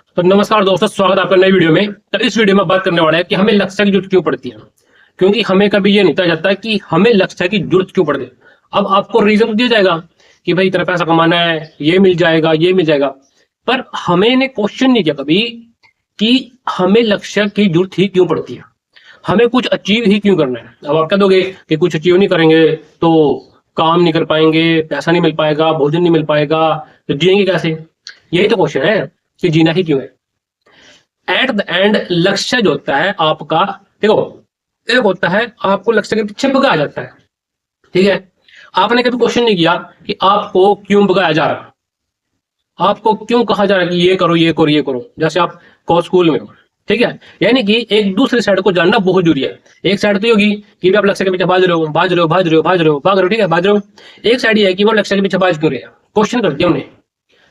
तो नमस्कार दोस्तों, स्वागत है आपका नई वीडियो में। तो इस वीडियो में बात करने वाला है कि हमें लक्ष्य की जरूरत क्यों पड़ती है। क्योंकि हमें कभी ये नहीं पता जाता कि हमें लक्ष्य की जरूरत क्यों पड़ती है। अब आपको रीजन तो दिया जाएगा कि भाई इतना पैसा कमाना है, ये मिल जाएगा, ये मिल जाएगा। पर हमें ने क्वेश्चन नहीं किया कभी कि हमें लक्ष्य की जरूरत ही क्यों पड़ती है, हमें कुछ अचीव ही क्यों करना है। अब आप कह दोगे कि कुछ अचीव नहीं करेंगे तो काम नहीं कर पाएंगे, पैसा नहीं मिल पाएगा, भोजन नहीं मिल पाएगा, तो जिएंगे कैसे। यही तो क्वेश्चन है कि जीना ही क्यों है। एट द एंड लक्ष्य जो होता है आपका, देखो, एक होता है आपको लक्ष्य के पीछे भगाया जाता है, ठीक है। आपने कभी क्वेश्चन नहीं किया कि आपको क्यों भगाया जा रहा, आपको क्यों कहा जा रहा है कि ये करो ये करो ये करो। जैसे आप को स्कूल में हो, ठीक है, यानी कि एक दूसरे साइड को जानना बहुत जरूरी है। एक साइड तो ये होगी कि आप लक्ष्य के पीछे भाग रहे हो भाग रहे हो भाग रहे हो भाग रहे हो भाग रहे हो, ठीक है, भाग रहे हो। एक साइड ये है कि वो लक्ष्य के पीछे भाग क्यों रहे हैं, क्वेश्चन कर दिया उन्हें,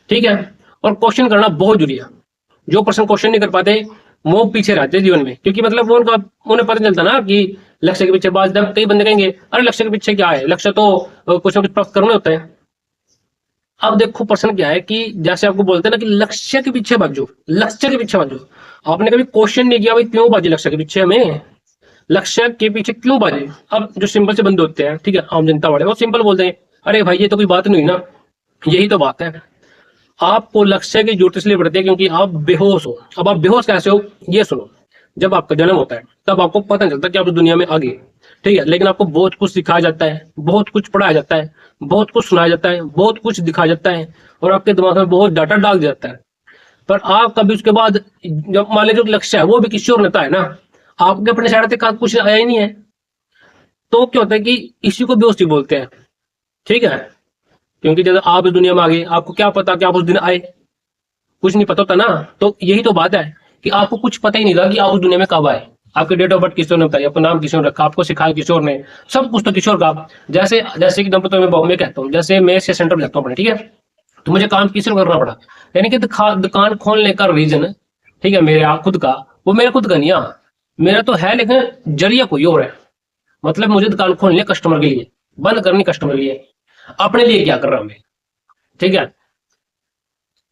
ठीक है। और क्वेश्चन करना बहुत जरूरी है। जो पर्सन क्वेश्चन नहीं कर पाते वो पीछे रहते हैं जीवन में, क्योंकि मतलब वो उनका उन्हें पता चलता ना कि लक्ष्य के पीछे बाज। कई बंदे कहेंगे अरे लक्ष्य के पीछे क्या है, लक्ष्य तो कुछ ना कुछ प्राप्त करना होता है। अब देखो पर्सन क्या है कि जैसे आपको बोलते हैं ना कि लक्ष्य के पीछे भागो, लक्ष्य के पीछे भागो। आपने कभी क्वेश्चन नहीं किया भाई क्यों बाजे लक्ष्य के पीछे, हमें लक्ष्य के पीछे क्यों बाजे। अब जो सिंपल से बंदे होते हैं, ठीक है, आम जनता वाले, वो सिंपल बोलते हैं अरे भाई ये तो कोई बात नहीं हुई ना। यही तो बात है। आपको लक्ष्य की जरूरत इसलिए पड़ती है क्योंकि आप बेहोश हो। अब आप बेहोश कैसे हो, ये सुनो। जब आपका जन्म होता है तब आपको पता नहीं चलता कि आप इस दुनिया में आ गए, ठीक है। लेकिन आपको बहुत कुछ सिखाया जाता है, बहुत कुछ पढ़ाया जाता है, बहुत कुछ सुनाया जाता है, बहुत कुछ दिखाया जाता है, और आपके दिमाग में बहुत डाटा डाल दिया जाता है। पर आप कभी उसके बाद जब मान लीजिए जो लक्ष्य है वो भी किसी और नेता है ना, आपके अपने साइड तक कुछ आया ही नहीं है, तो क्या होता है कि इसी को बेहोशी बोलते हैं, ठीक है। क्योंकि जब आप इस दुनिया में आ गए आपको क्या पता कि आप उस दिन आए, कुछ नहीं पता होता ना। तो यही तो बात है कि आपको कुछ पता ही नहीं था कि आप उस दुनिया में कब आए। आपके डेट ऑफ बर्थ किशोर ने बताई, आपका नाम किशोर रखा, आपको सिखाया किशोर ने, सब कुछ तो किशोर का। जैसे जैसे कि दंपति में मैं कहता हूँ, जैसे मैं से सेंटर में लगता हूँ, ठीक है, तो मुझे काम किशोर करना पड़ा। यानी कि दुकान खोलने का रीजन, ठीक है, मेरा खुद का, वो मेरा खुद का नहीं है, मेरा तो है, लेकिन जरिया कोई और है। मतलब मुझे दुकान खोलनी है कस्टमर के लिए, बंद करनी कस्टमर के लिए, अपने लिए क्या कर रहा हूं मैं, ठीक है।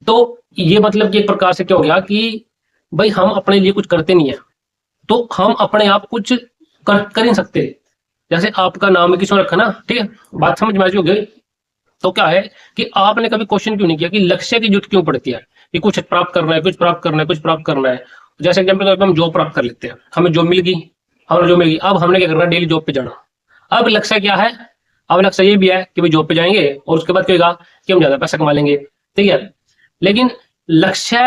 तो ये मतलब कि एक प्रकार से क्या हो गया कि भाई हम अपने लिए कुछ करते नहीं है, तो हम अपने आप कुछ कर ही नहीं सकते। जैसे आपका नाम है किशोर रखा ना, ठीक है, बात समझ में आ गई। तो क्या है कि आपने कभी क्वेश्चन क्यों नहीं किया कि लक्ष्य की जरूरत क्यों पड़ती है, कि कुछ प्राप्त करना है, कुछ प्राप्त करना है, कुछ प्राप्त करना है। जैसे एग्जाम्पल के तौर पर हम जॉब प्राप्त कर लेते हैं, हमें जॉब मिल गई, हमें जॉब मिल गई, अब हमने क्या करना है, डेली जॉब पे जाना। अब लक्ष्य क्या है, अब लक्ष्य ये भी है कि भाई जॉब पे जाएंगे और उसके बाद क्या होगा कि हम ज्यादा पैसा कमा लेंगे, ठीक है। लेकिन लक्ष्य